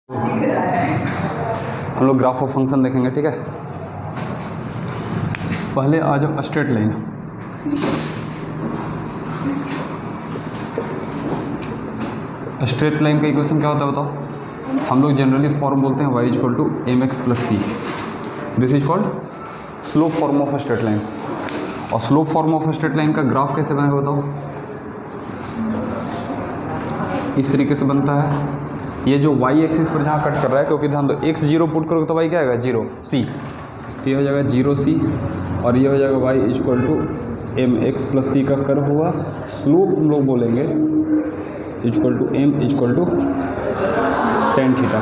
हम लोग graph of function देखेंगे, ठीक है। पहले आ जाओ स्ट्रेट लाइन। स्ट्रेट लाइन का इक्वेशन क्या होता है बताओ। हम लोग जनरली फॉर्म बोलते हैं y equal to m x plus c. This is called slope form of straight line. और slope form of straight line का ग्राफ कैसे बनेगा बताओ। इस तरीके से बनता है। ये जो y एक्सिस पर जहाँ कट कर रहा है, क्योंकि ध्यान दो x 0 पुट करोगे तो y क्या आएगा 0 c, तो ये हो जाएगा 0 c और ये हो जाएगा y equal to m x plus c का कर्व हुआ। स्लोप हम लोग बोलेंगे equal to m equal to ten theta.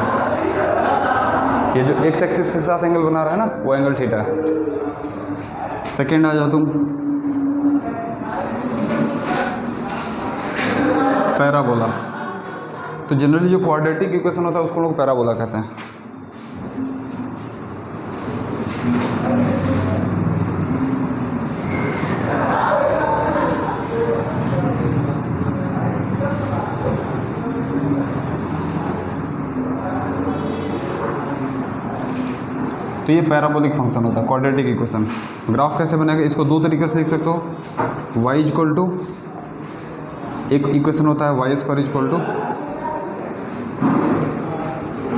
ये जो x एक्सिस के साथ एंगल बना रहा है ना, वो एंगल थीटा है। सेकेंड आ जाओ तुम पैराबोला। तो जनरली जो क्वाड्रेटिक इक्वेशन होता है उसको लोग पैराबोला कहते हैं। तो ये पैराबोलिक फंक्शन होता है, क्वाड्रेटिक इक्वेशन। ग्राफ कैसे बनेगा, इसको दो तरीके से लिख सकते हो। y इक्वल टू, एक इक्वेशन होता है y square equal to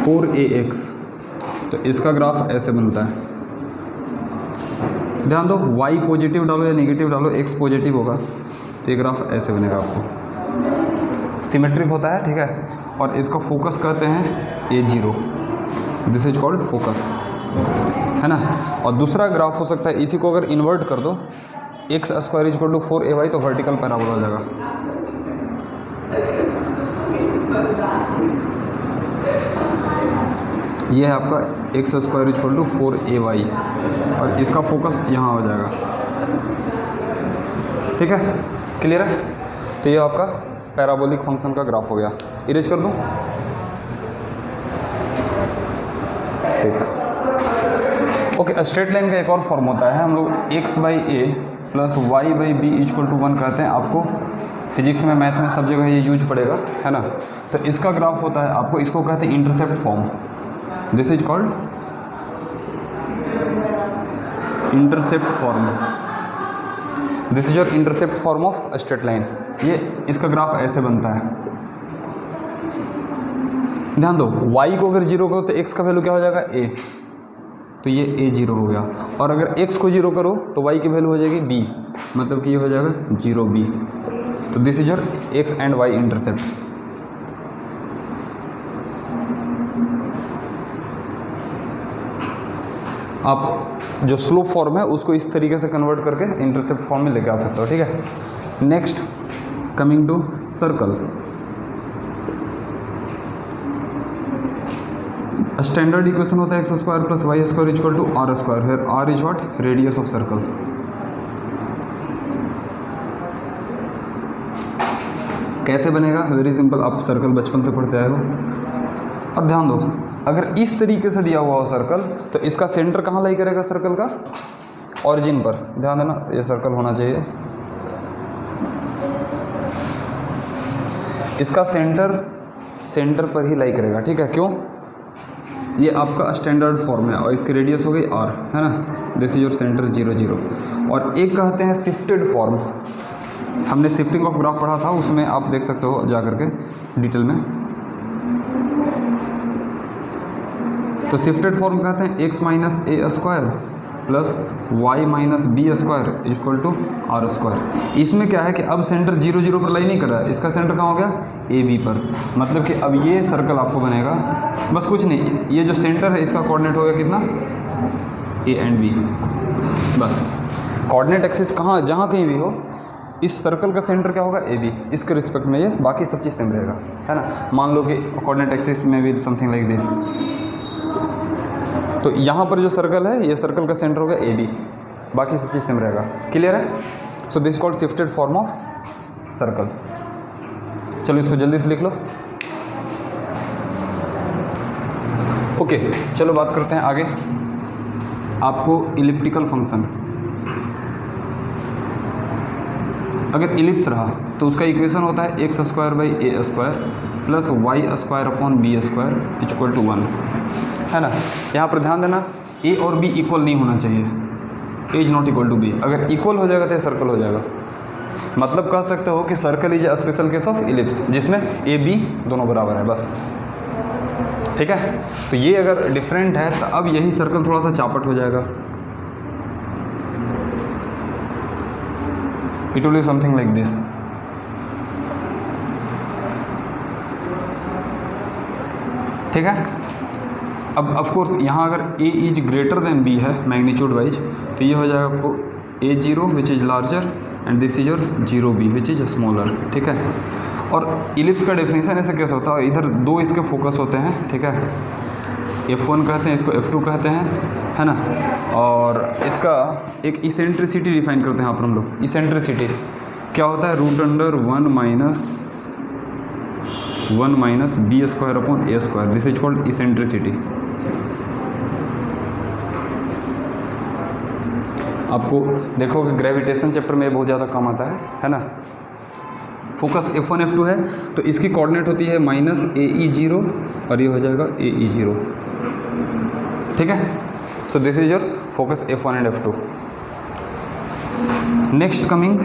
4ax, तो इसका ग्राफ ऐसे बनता है। ध्यान दो y पॉजिटिव डालो या नेगेटिव डालो, x पॉजिटिव होगा तो ये ग्राफ ऐसे बनेगा आपको। सिमेट्रिक होता है, ठीक है। और इसका फोकस कहते हैं a0, this is called focus, है ना। और दूसरा ग्राफ हो सकता है, इसी को अगर इन्वर्ट कर दो x square equal to 4ay, तो वर्टिकल पैराबोला हो जाएगा। ये है आपका x square equal to 4ay और इसका फोकस यहाँ हो जाएगा, ठीक है। क्लियर है। तो ये आपका पैराबोलिक फंक्शन का ग्राफ हो गया। इरेज कर दूँ, ठीक। ओके, स्ट्रेट लाइन का एक और फॉर्म होता है, हम लोग x by a plus y by b equal to 1 कहते हैं। आपको फिजिक्स में, मैथ में सब जगह ये यूज पड़ेगा, है ना। तो इसका ग्राफ होता है, आपको इसको कहते हैं intercept form. This is called intercept form. This is your intercept form of straight line. ये इसका ग्राफ ऐसे बनता है। ध्यान दो y को अगर 0 करो तो x का वैल्यू क्या हो जाएगा a, तो ये a0 हो गया। और अगर x को 0 करो तो y की वैल्यू हो जाएगी b, मतलब कि ये हो जाएगा 0b। तो this is your x and y intercept. आप जो स्लोप फॉर्म है उसको इस तरीके से कन्वर्ट करके इंटरसेप्ट फॉर्म में लेके आ सकते हो, ठीक है। Next coming to circle. Standard equation होता है x square plus y square equal to r square, फिर r is what, radius of circle. कैसे बनेगा, वेरी सिंपल। आप सर्कल बचपन से पढ़ते आए हो। अब ध्यान दो, अगर इस तरीके से दिया हुआ हो सर्कल, तो इसका सेंटर कहाँ लाई करेगा सर्कल का, ऑरिजिन पर। ध्यान देना, ये सर्कल होना चाहिए, इसका सेंटर पर ही लाई करेगा, ठीक है। क्यों, ये आपका स्टैंडर्ड फॉर्म है और इसकी रेडियस हो गई r, है ना। This is your centre 0 0। और एक कहते हैं शिफ्टेड फॉर्म। हमने शिफ्टिंग ऑफ ग्राफ पढ़ा था, उसमें आप देख सकते हो जा करके डिटेल में। तो शिफ्टेड फॉर्म कहते हैं x minus a square plus y minus b square equal to r square. इसमें क्या है कि अब सेंटर 0 0 पर लाई नहीं कर रहा है, इसका सेंटर कहाँ हो गया ए बी पर। मतलब कि अब ये सर्कल आपको बनेगा, बस कुछ नहीं, ये जो सेंटर है इसका कोऑर्डिनेट हो गया कितना, ए एंड बी। बस कोऑर्डिनेट एक्सिस कहाँ, जहाँ कहीं भी हो, इस सर्कल का सेंटर क्या होगा ए बी। इसके रिस्पेक्ट में ये बाकी सब चीज़ सेम रहेगा, है ना। मान लो कि कोऑर्डिनेट एक्सिस में भी समथिंग लाइक दिस। तो यहाँ पर जो सर्कल है, ये सर्कल का सेंटर होगा ए बी, बाकी सब चीज़ सेम रहेगा। क्लियर है। So this called shifted form of circle. चलो इसको जल्दी से लिख लो। ओके, चलो बात करते हैं आगे। आपको इलिप्टिकल फंक्शन, अगर इलिप्स रहा तो उसका इक्वेशन होता है x square by a square plus y square upon b square equal to 1, है ना। यहाँ पर ध्यान देना ए और बी इक्वल नहीं होना चाहिए, a is not equal to b. अगर इक्वल हो जाएगा तो सर्कल हो जाएगा। मतलब कह सकते हो कि circle is a special case of ellipse जिसमें ए बी दोनों बराबर है बस, ठीक है। तो ये अगर डिफरेंट है तो अब यही सर्कल थोड़ा सा चापट हो जाएगा। It will be something like this. ठीक है। अब ऑफ कोर्स यहाँ अगर a is greater then b है मैग्नीट्यूड वाइज, तो ये हो जाएगा आपको a0 which is larger and this is your 0b which is smaller, ठीक है। और इलिप्स का डेफिनेशन ऐसे कैसे होता है, इधर दो इसके फोकस होते हैं, ठीक है। f1 कहते हैं, इसको f2 कहते हैं, है ना। और इसका एक इसेंट्रिसिटी डिफाइन करते हैं यहाँ पर हम लोग। इसेंट्रिसिटी क्या होता है, root under 1 minus b square upon a square, this is called eccentricity. आपको देखो कि ग्रेविटेशन चैप्टर में बहुत ज़्यादा काम आता है ना। फोकस f1 f2 है तो इसकी कोऑर्डिनेट होती है माइनस AE0 और ये हो जाएगा AE0, ठीक है। So this is your focus f1 and f2। Next coming,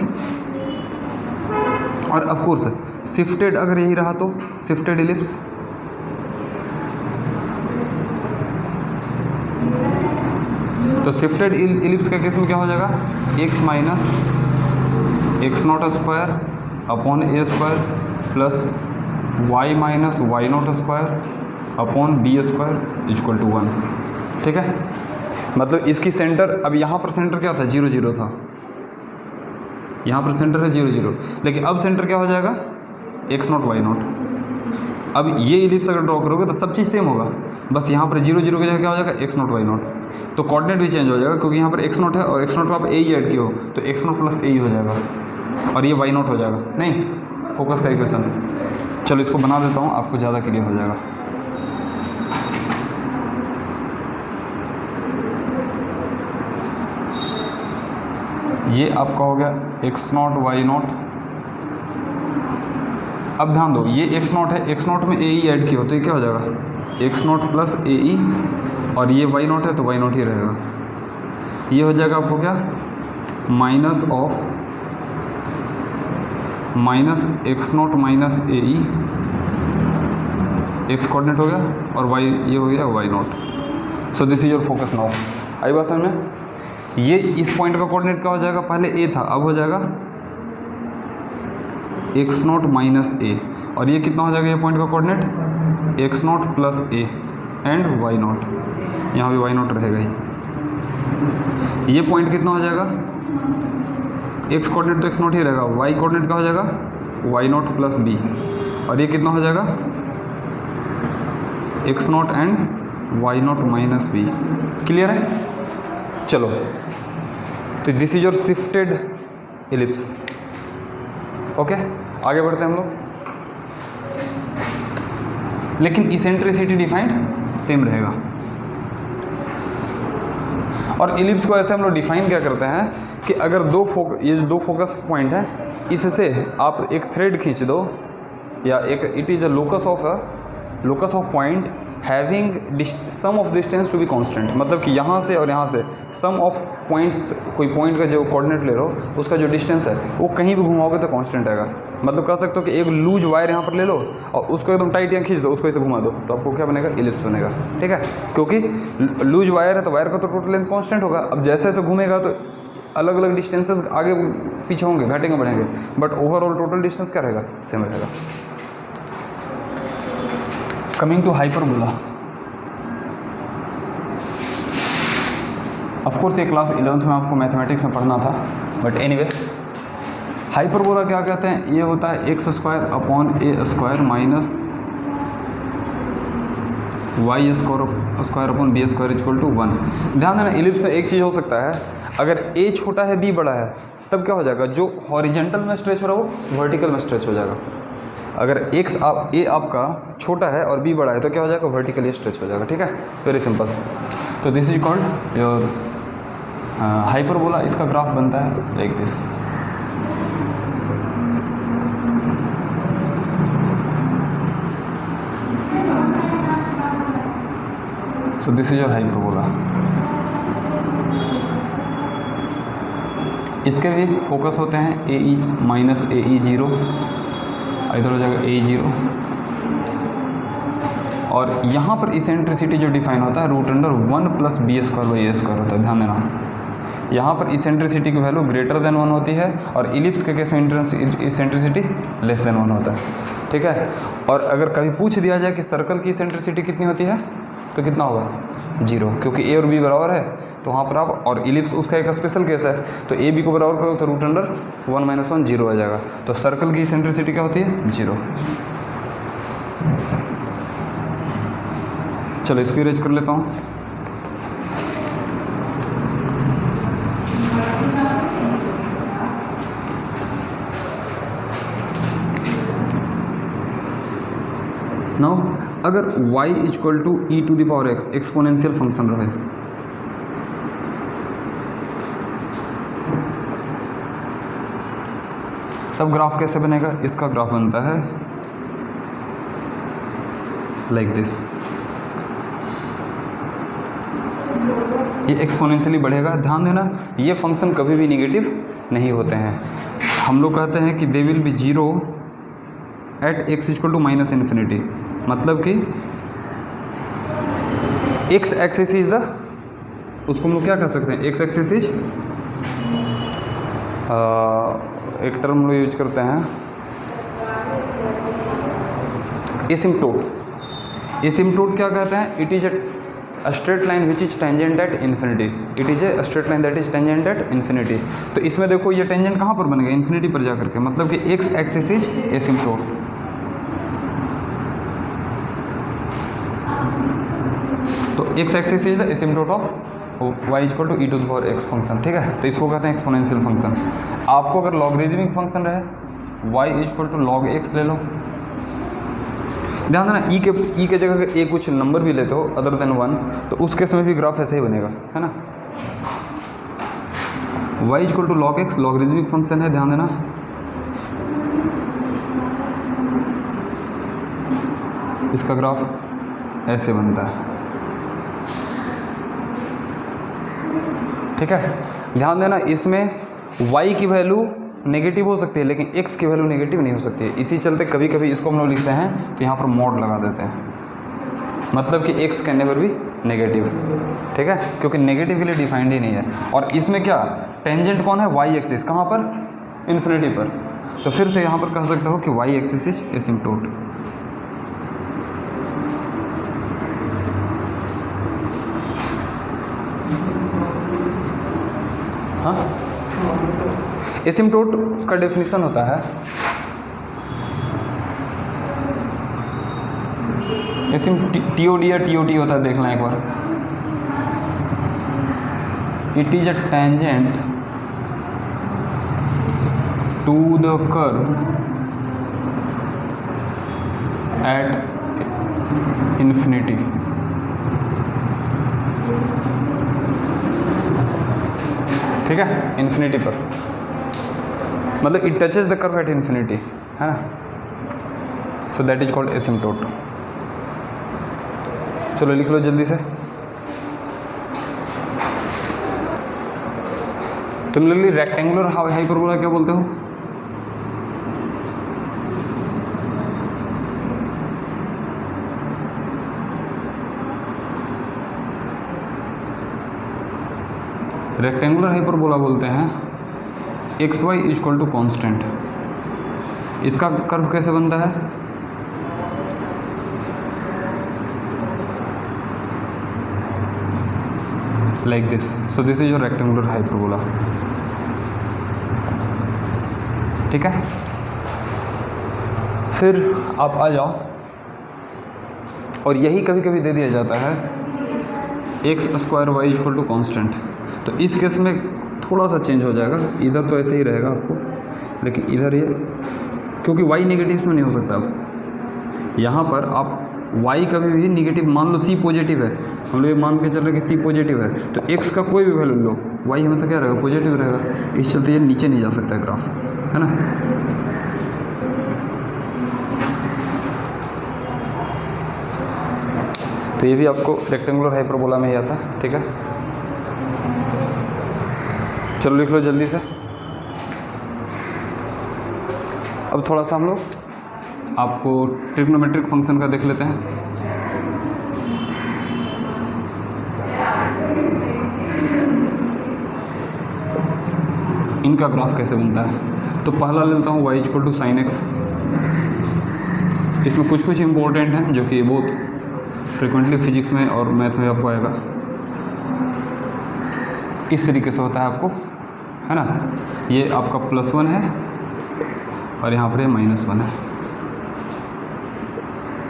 और ऑफ कोर्स शिफ्टेड अगर यही रहा तो शिफ्टेड इलिप्स, तो शिफ्टेड इलिप्स का केस में क्या हो जाएगा, x minus x naught square upon a square plus y minus y naught square upon b square equal to 1, ठीक है। मतलब इसकी सेंटर, अब यहाँ पर सेंटर क्या था, 0 0 था, यहाँ पर सेंटर है 0 0, लेकिन अब सेंटर क्या हो जाएगा, x नॉट वाई नॉट। अब ये इलिप्स अगर ड्रॉ करोगे तो सब चीज़ सेम होगा, बस यहाँ पर 0 0 की जगह क्या हो जाएगा, x नॉट वाई नॉट। तो कोऑर्डिनेट भी चेंज हो जाएगा क्योंकि यहाँ पर x नॉट है और x नॉट पर आप a ही ऐड किए हो तो x नॉट प्लस a ही हो जाएगा और ये y नॉट हो जाएगा। नहीं, फोकस का इक्वेशन। चलो इसको बना देता हूँ, आपको ज़्यादा क्लियर हो जाएगा। ये आपका हो गया x नॉट वाई नॉट। अब ध्यान दो, ये x नॉट है, x नॉट में a ही ऐड किया हो तो ये क्या हो जाएगा, x नॉट प्लस ए ई, और ये y नॉट है तो y नॉट ही रहेगा। ये हो जाएगा आपको क्या, minus of minus x nought minus a e, x coordinate हो गया और y ये हो गया y nought. So this is your focus now. आई बात समझ में। ये इस पॉइंट का कोऑर्डिनेट क्या हो जाएगा, पहले a था अब हो जाएगा एक्स नॉट माइनस ए, और ये कितना हो जाएगा, ये पॉइंट का coordinate x naught plus a and y naught, यहाँ भी वाई नॉट रहेगा ही। ये पॉइंट कितना हो जाएगा, एक्स कोऑर्डिनेट तो एक्स नॉट ही रहेगा, वाई कोऑर्डिनेट क्या हो जाएगा, वाई नॉट प्लस बी, और ये कितना हो जाएगा, x naught and y naught minus b. Clear है। चलो, तो this is your shifted ellipse. Okay, आगे बढ़ते हैं हम लोग। लेकिन इसेंट्रिसिटी डिफाइंड सेम रहेगा। और इलिप्स को ऐसे हम लोग डिफाइन क्या करते हैं कि अगर ये जो दो फोकस पॉइंट है, इससे आप एक थ्रेड खींच दो, या एक it is a locus of point having sum of distance to be constant. मतलब कि यहाँ से और यहाँ से सम ऑफ पॉइंट्स, कोई पॉइंट का जो कोऑर्डिनेट ले रहे हो उसका जो डिस्टेंस है वो कहीं भी घुमाओगे तो कांस्टेंट आएगा। मतलब कह सकते हो कि एक लूज वायर यहाँ पर ले लो और उसको एकदम टाइट यहाँ खींच दो, उसको ऐसे घुमा दो, तो आपको क्या बनेगा, इलिप्स बनेगा। ठीक है, क्योंकि लूज वायर है तो वायर का तो टोटल लेंथ कांस्टेंट होगा। अब जैसे जैसे घूमेगा तो अलग अलग डिस्टेंसेस आगे पीछे होंगे, घटेंगे बढ़ेंगे, बट ओवरऑल टोटल डिस्टेंस क्या रहेगा, सेम रहेगा। Coming to hyperbola. ऑफकोर्स ये क्लास 11th में आपको मैथमेटिक्स में पढ़ना था, बट एनीवे हाइपरबोला क्या कहते हैं, ये होता है x square upon a square minus y square upon b square equal to 1। ध्यान देना, इलिप्स में एक चीज़ हो सकता है, अगर ए छोटा है बी बड़ा है तब क्या हो जाएगा, जो हॉरिजेंटल में स्ट्रेच हो रहा है वो वर्टिकल में स्ट्रेच हो जाएगा। अगर ए आपका छोटा है और बी बड़ा है तो क्या हो जाएगा, वर्टिकली स्ट्रेच हो जाएगा। ठीक है, वेरी सिंपल। तो this is called your hyperbola. इसका ग्राफ बनता है like this. So this is your hyperbola. इसके भी फोकस होते हैं AE माइनस AE 0, इधर हो जाएगा AE 0, और यहाँ पर इसेंट्रिसिटी जो डिफाइन होता है root under 1 plus b square by a square होता है। ध्यान देना, यहाँ पर इसेंट्रिसिटी की वैल्यू ग्रेटर देन 1 होती है और इलिप्स के केस में इसेंट्रिसिटी लेस देन 1 होता है। ठीक है, और अगर कभी पूछ दिया जाए कि सर्कल की इसेंट्रिसिटी कितनी होती है तो कितना होगा 0, क्योंकि ए और बी बराबर है तो वहाँ पर आप, और इलिप्स उसका एक स्पेशल केस है तो ए बी को बराबर करो तो रूट अंडर 1 माइनस 1 0 आ जाएगा। तो सर्कल की इसेंट्रिसिटी क्या होती है 0। चलो इसको इरेज कर लेता हूँ। नाउ अगर y equal to e to the power x exponential function रहे, तब ग्राफ कैसे बनेगा? इसका ग्राफ बनता है लाइक दिस। ये एक्सपोनेंशियली बढ़ेगा। ध्यान देना, ये फंक्शन कभी भी नेगेटिव नहीं होते हैं। हम लोग कहते हैं कि they will be 0 at x equal to minus infinity, मतलब कि x एक्सिस इज द, उसको हम लोग क्या कह सकते हैं, x एक्सिस इज एक टर्म हम लोग यूज करते हैं एसिम्पटोट। एसिम्पटोट क्या कहते हैं? It is a straight line which is tangent at infinity. It is a straight line that is tangent at infinity. तो इसमें देखो ये टेंजेंट कहाँ पर बनेगा? इन्फिनिटी पर जा करके, मतलब कि x एक्सिस इज एसिम्पटोट। तो x axis is the asymptote of y equal to e to the power x function. ठीक है, तो इसको कहते हैं एक्सपोनेंशियल फंक्शन। आपको अगर लॉगरिदमिक फंक्शन रहे y equal to log x ले लो। ध्यान देना, ई के जगह अगर कुछ नंबर भी लेते हो अदर देन 1 तो उस केस में भी ग्राफ ऐसे ही बनेगा, है ना। y equal to log x logarithmic function है, ध्यान देना। इसका ग्राफ ऐसे बनता है। ठीक है, ध्यान देना, इसमें y की वैल्यू नेगेटिव हो सकती है लेकिन x की वैल्यू नेगेटिव नहीं हो सकती है। इसी चलते कभी कभी इसको हम लोग लिखते हैं तो यहाँ पर मॉड लगा देते हैं, मतलब कि x can never be negative. ठीक है, क्योंकि नेगेटिव के लिए डिफाइंड ही नहीं है। और इसमें क्या टेंजेंट कौन है? y axis. कहाँ पर? इन्फिनिटी पर। तो फिर से यहाँ पर कह सकते हो कि y एक्सिस इज एसिम्पटोट। हाँ, एसिम्पटोट का डेफिनेशन होता है, TOD या TOT होता है, देखना एक बार। It is a tangent to the curve at infinity. ठीक है, इन्फिनिटी पर, मतलब it touches the curve at infinity, है ना। So that is called asymptote. चलो लिख लो जल्दी से। सिमिलरली रेक्टेंगुलर हाइपरबोला क्या बोलते हो? रेक्टेंगुलर हाइपरबोला बोलते हैं xy इक्वल टू कॉन्स्टेंट। इसका कर्व कैसे बनता है? Like this. So this is your rectangular hyperbola. ठीक है, फिर आप आ जाओ, और यही कभी कभी दे दिया जाता है x square y equal to constant. तो इस केस में थोड़ा सा चेंज हो जाएगा, इधर तो ऐसे ही रहेगा आपको, लेकिन इधर ये, क्योंकि y नेगेटिव में नहीं हो सकता। अब यहाँ पर आप y कभी भी नेगेटिव, मान लो c पॉजिटिव है, हम लोग मान के चल रहे कि c पॉजिटिव है, तो x का कोई भी वैल्यू लो, y हमेशा क्या रहेगा? पॉजिटिव रहेगा। इस चलते ये नीचे नहीं जा सकता है ग्राफ, है ना। तो ये भी आपको रेक्टेंगुलर हाइपरबोला में ही आता है, ठीक है। चलो लिख लो जल्दी से। अब थोड़ा सा हम लोग आपको ट्रिग्नोमेट्रिक फंक्शन का देख लेते हैं। इनका ग्राफ कैसे बनता है, तो पहला ले लेता हूँ y equal to sine x. इसमें कुछ कुछ इम्पोर्टेंट हैं जो कि बहुत फ्रिक्वेंटली फिजिक्स में और मैथ में आपको आएगा। इस तरीके से होता है आपको, है ना। ये आपका +1 है और यहाँ पर ये -1 है।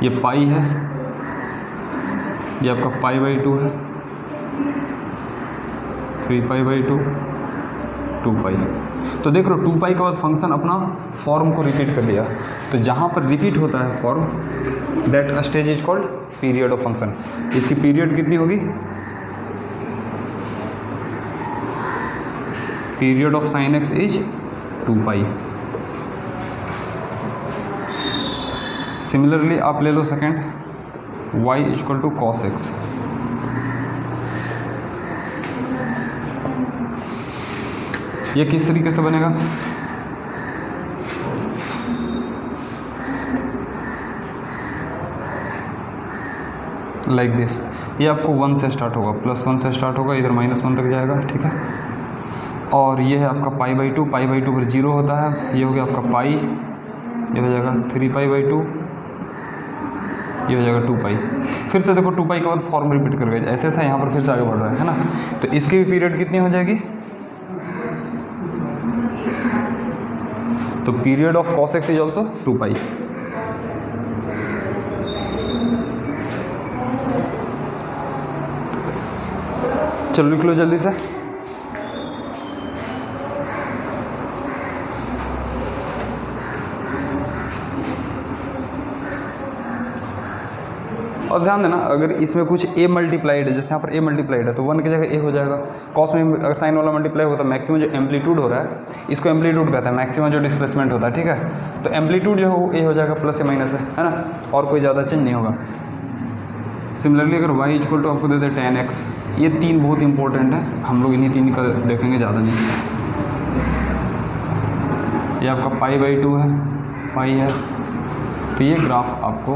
ये पाई है, ये आपका π/2 है, 3π/2, 2π। तो देख लो 2π के बाद फंक्शन अपना फॉर्म को रिपीट कर लिया। तो जहाँ पर रिपीट होता है form, that stage is called period of function. इसकी पीरियड कितनी होगी? Period of sine x is 2π। Similarly आप ले लो second, y equal to cos x. ये किस तरीके से बनेगा? Like this. ये आपको 1 से स्टार्ट होगा, +1 से स्टार्ट होगा, इधर -1 तक जाएगा, ठीक है। और ये है आपका π/2, π/2 पर 0 होता है। ये हो गया आपका पाई, ये हो जाएगा 3π/2, ये हो जाएगा 2π। फिर से देखो 2π के बाद फॉर्म रिपीट कर गए, ऐसे था, यहाँ पर फिर से आगे बढ़ रहा है ना। तो इसकी पीरियड कितनी हो जाएगी? तो period of cos x is also 2π। चलो लिख लो जल्दी से। और ध्यान देना, अगर इसमें कुछ a मल्टीप्लाइड है, जैसे यहाँ पर a मल्टीप्लाइड है, तो 1 की जगह a हो जाएगा। कॉस में अगर साइन वाला मल्टीप्लाई होता है, मैक्सिमम जो एम्पलीट्यूड हो रहा है इसको एम्पलीट्यूड कहता है, मैक्सिमम जो डिस्प्लेसमेंट होता है, ठीक है। तो एम्पलीट्यूड जो हो a हो जाएगा प्लस या माइनस है ना, और कोई ज़्यादा चेंज नहीं होगा। सिमिलरली अगर y इक्वल टू आपको दे दे tan x, ये 3 बहुत इंपॉर्टेंट है, हम लोग इन्हीं 3 का देखेंगे, ज़्यादा नहीं। ये आपका π/2 है, पाई है। तो ये ग्राफ आपको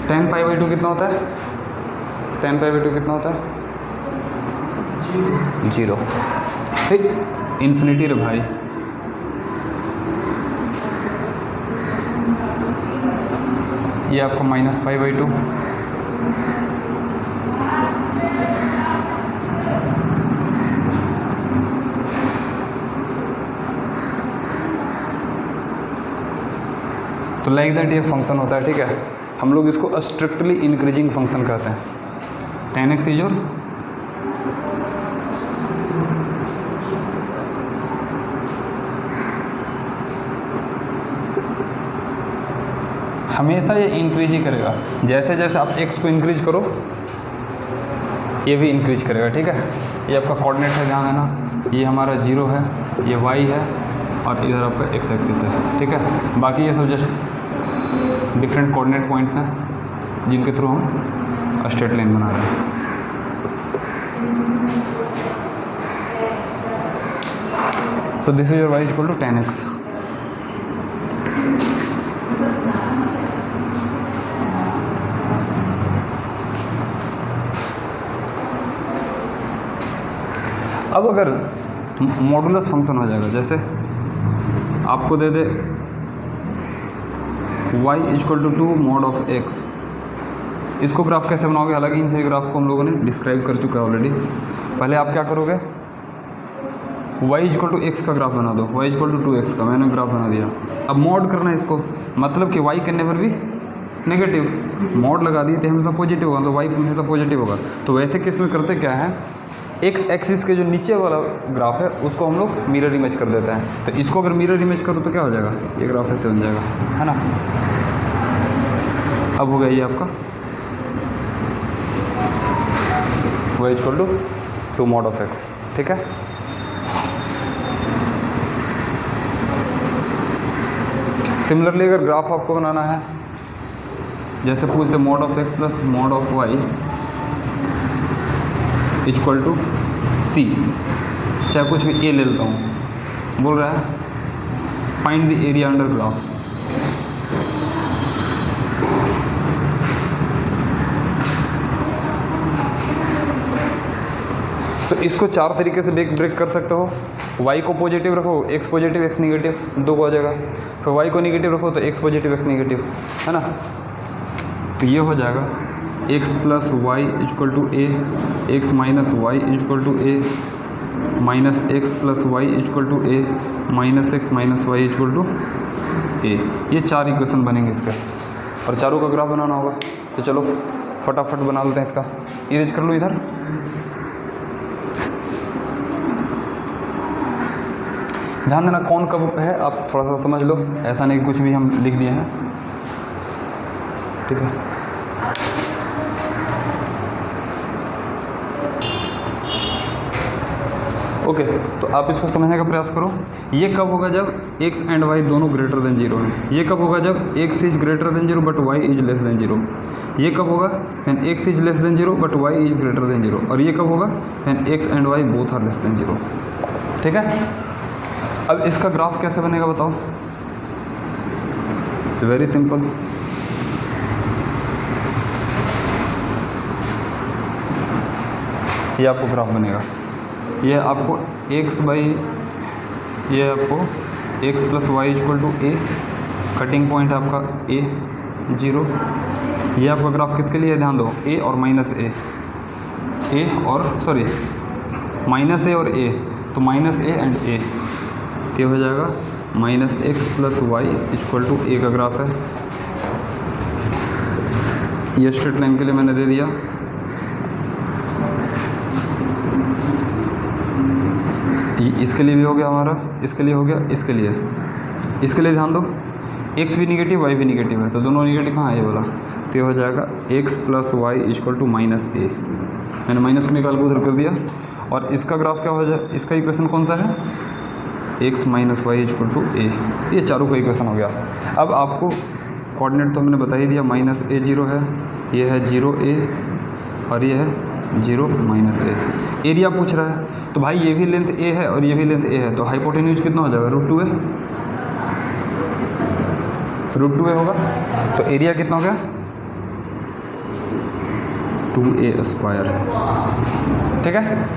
tan π/2 कितना होता है? tan π/2 कितना होता है? 0। ठीक, इन्फिनिटी रे भाई। ये आपको -π/2, तो लाइक दैट ये फंक्शन होता है, ठीक है। हम लोग इसको स्ट्रिक्टली इंक्रीजिंग फंक्शन कहते हैं। tan x इज और हमेशा ये इंक्रीज ही करेगा। जैसे जैसे आप x को इंक्रीज करो ये भी इंक्रीज करेगा, ठीक है। ये आपका कोऑर्डिनेट है, ध्यान देना। ये हमारा 0 है, ये y है, और इधर आपका x एक्सिस है, ठीक है। बाकी ये सब जस्ट डिफरेंट कोऑर्डिनेट पॉइंट्स हैं जिनके थ्रू हम स्ट्रेट लाइन बना रहे हैं। So this is your y equal to tan x। अब अगर मॉडुलस फंक्शन हो जाएगा, जैसे आपको दे दे y equal to 2 mod of x, इसको ग्राफ कैसे बनाओगे? हालांकि इन सभी ग्राफ को हम लोगों ने डिस्क्राइब कर चुका है ऑलरेडी। पहले आप क्या करोगे? y इक्वल टू x का ग्राफ बना दो, y इक्वल टू 2x का मैंने ग्राफ बना दिया। अब मॉड करना है इसको, मतलब कि y करने पर भी नेगेटिव, मॉड लगा दिए तो हमेशा पॉजिटिव होगा, तो y हमेशा पॉजिटिव होगा। तो वैसे केस में करते क्या है, x एक्सिस के जो नीचे वाला ग्राफ है उसको हम लोग मिरर इमेज कर देते हैं। तो इसको अगर मिरर इमेज करो तो क्या हो जाएगा? ये ग्राफ ऐसे बन जाएगा, है ना। अब हो गया ये आपका y equal to 2 mod of x, ठीक है। सिमिलरली अगर ग्राफ आपको बनाना है जैसे पूछते mod of x plus mod of y equal to c, चाहे कुछ भी ए ले लेता हूँ, बोल रहा है find the area under graph. तो इसको चार तरीके से ब्रेक कर सकते हो। y को पॉजिटिव रखो, x पॉजिटिव x निगेटिव, दो को हो जाएगा। फिर y को निगेटिव रखो तो x पॉजिटिव x निगेटिव, है ना। तो ये हो जाएगा x plus y equal to a, x minus y equal to a, minus x plus y equal to a, minus x minus y equal to a. ये चार इक्वेशन बनेंगे इसके, और चारों का ग्राफ बनाना होगा। तो चलो फटाफट बना लेते हैं इसका। इरेज कर लो इधर। ध्यान देना कौन कब है, आप थोड़ा सा समझ लो, ऐसा नहीं कुछ भी हम लिख दिए हैं, ठीक है। ओके, तो आप इसको समझने का प्रयास करो। ये कब होगा जब x एंड y दोनों ग्रेटर देन 0 हैं। ये कब होगा जब x is greater than 0 but y is less than 0। ये कब होगा when x is less than 0 but y is greater than 0। और ये कब होगा when x and y both are less than 0, ठीक है। अब इसका ग्राफ कैसे बनेगा बताओ। वेरी सिंपल, ये आपको ग्राफ बनेगा। ये आपको x बाई, ये आपको x plus y equal to a, cutting point है आपका a 0। ये आपका ग्राफ किसके लिए है, ध्यान दो, a और माइनस a और सॉरी माइनस a और a, तो माइनस a एंड a, ये हो जाएगा minus x plus y equal to a का ग्राफ है। ये स्ट्रेट लाइन के लिए मैंने दे दिया। इसके लिए भी हो गया हमारा, इसके लिए हो गया, इसके लिए ध्यान दो, एक्स भी निगेटिव वाई भी निगेटिव है, तो दोनों निगेटिव कहाँ है ये वाला, तो ये हो जाएगा x plus y equal to minus a. मैंने माइनस को निकाल के उधर कर दिया। और इसका ग्राफ क्या हो जाए, इसका इक्वेशन कौन सा है, x minus y equal to a. ये चारों का इक्वेशन हो गया। अब आपको कोऑर्डिनेट तो हमने बता ही दिया, माइनस ए 0 है, ये है 0 ए और ये है 0 माइनस ए। एरिया पूछ रहा है, तो भाई ये भी लेंथ ए है और ये भी लेंथ ए है, तो हाइपोटेन्यूज कितना हो जाएगा, √2a, √2a होगा। तो एरिया कितना हो गया, 2a², ठीक है।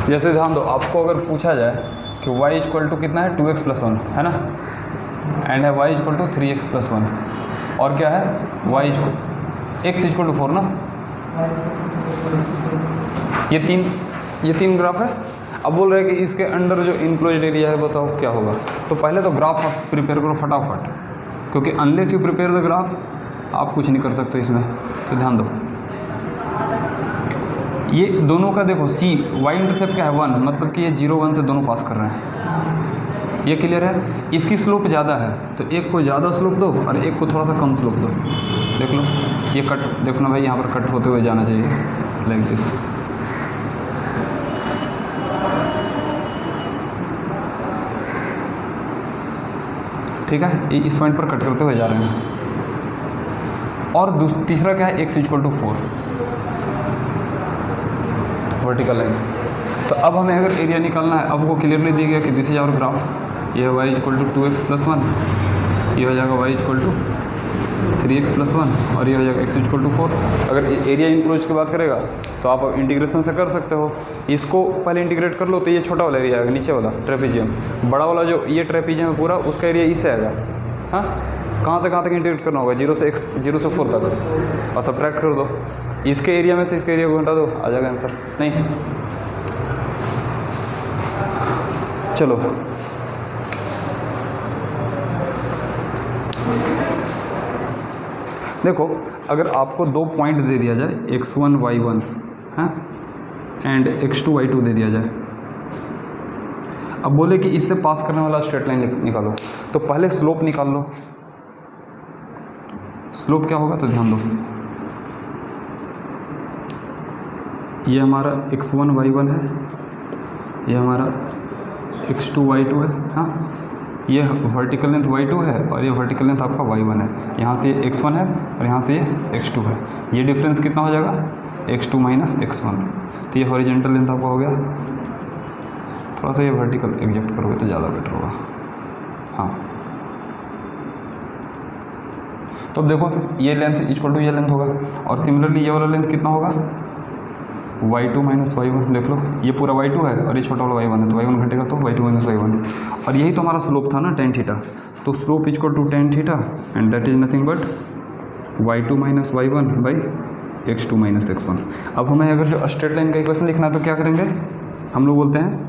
जैसे ध्यान दो, आपको अगर पूछा जाए कि y इक्वल टू कितना है, 2x प्लस 1, है ना, एंड है y equal to 3x plus 1, और क्या है y x इक्वल टू 4 ना, ये तीन ग्राफ है। अब बोल रहे हैं कि इसके अंडर जो इनक्लोज्ड एरिया है बताओ क्या होगा। तो पहले तो ग्राफ आप प्रिपेयर करो फटाफट, क्योंकि unless you prepare the graph आप कुछ नहीं कर सकते इसमें। तो ध्यान दो, ये दोनों का देखो c y इंटरसेप्ट क्या है 1, मतलब कि ये 0 1 से दोनों पास कर रहे हैं, ये क्लियर है। इसकी स्लोप ज़्यादा है, तो एक को ज़्यादा स्लोप दो और एक को थोड़ा सा कम स्लोप दो। देख लो ये कट, देखो ना भाई, यहाँ पर कट होते हुए जाना चाहिए लाइक दिस। ठीक है, इस पॉइंट पर कट करते हुए जा रहे हैं। और तीसरा क्या है, x equal to 4 vertical line. तो अब हमें अगर एरिया निकालना है, अब वो क्लियरली दिया गया कि दिस इज आवर ग्राफ। ये है y equal to 2x plus 1, ये हो जाएगा y equal to 3x plus 1, और ये हो जाएगा x इक्वल टू 4। अगर एरिया इंक्लोज की बात करेगा तो आप इंटीग्रेशन से कर सकते हो। इसको पहले इंटीग्रेट कर लो तो ये छोटा वाला एरिया आएगा, नीचे वाला ट्रेपीजियम। बड़ा वाला जो ये ट्रेपीजियम है पूरा, उसका एरिया इससे आएगा। हाँ, कहाँ से कहाँ तक इंटीग्रेट करना होगा, 0 से 4 तक, और सब्ट्रैक्ट कर दो। इसके एरिया में से इसके एरिया को घटा दो, आ जाएगा आंसर। नहीं, चलो देखो, अगर आपको दो पॉइंट दे दिया जाए x1 y1 है एंड x2 y2 दे दिया जाए, अब बोले कि इससे पास करने वाला स्ट्रेट लाइन निकालो, तो पहले स्लोप निकाल लो। स्लोप क्या होगा, तो ध्यान दो, ये हमारा x1 y1 है, ये हमारा x2 y2 है। हाँ, ये वर्टिकल लेंथ y2 है और ये वर्टिकल लेंथ आपका y1 है। यहाँ से ये x1 है और यहाँ से ये x2 है। ये डिफरेंस कितना हो जाएगा, x2 माइनस x1। तो ये हॉरिजेंटल लेंथ आपका हो गया। थोड़ा सा ये वर्टिकल एग्जेक्ट करोगे तो ज़्यादा बेटर होगा। हाँ, तो अब देखो ये लेंथ इक्वल टू ये लेंथ होगा और सिमिलरली ये वाला लेंथ कितना होगा, y2 माइनस y1। देख लो ये पूरा y2 है और ये छोटा वाला y1 है, तो y1 घटेगा तो y2 माइनस y1। और यही तो हमारा स्लोप था ना, tan थीटा। तो slope equal to tan theta and that is nothing but y2 minus y1 by x2 minus x1। अब हमें अगर जो स्ट्रेट लाइन का इक्वेशन लिखना है तो क्या करेंगे, हम लोग बोलते हैं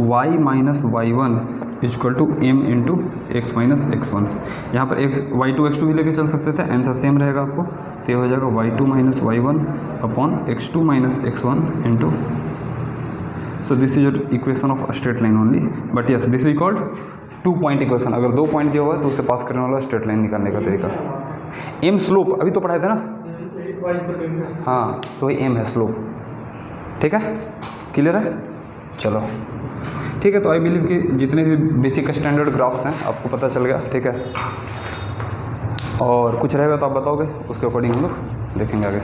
y minus y1 equal to m into x minus x1। यहाँ पर y2 x2 भी लेके चल सकते थे, आंसर सेम रहेगा आपको। तो ये हो जाएगा y2 minus y1 upon x2 minus x1 into, so this is your equation of straight line only, but yes this is called 2 point equation. अगर 2 पॉइंट दिया हुआ है तो उससे पास करने वाला स्ट्रेट लाइन निकालने का तरीका। एम स्लोप अभी तो पढ़ाए थे ना, हाँ, तो ये एम है स्लोप। ठीक है, क्लियर है। चलो ठीक है, तो आई बिलीव कि जितने भी बेसिक स्टैंडर्ड ग्राफ्स हैं आपको पता चल गया। ठीक है, और कुछ रहेगा तो आप बताओगे, उसके अकॉर्डिंग हम लोग देखेंगे आगे।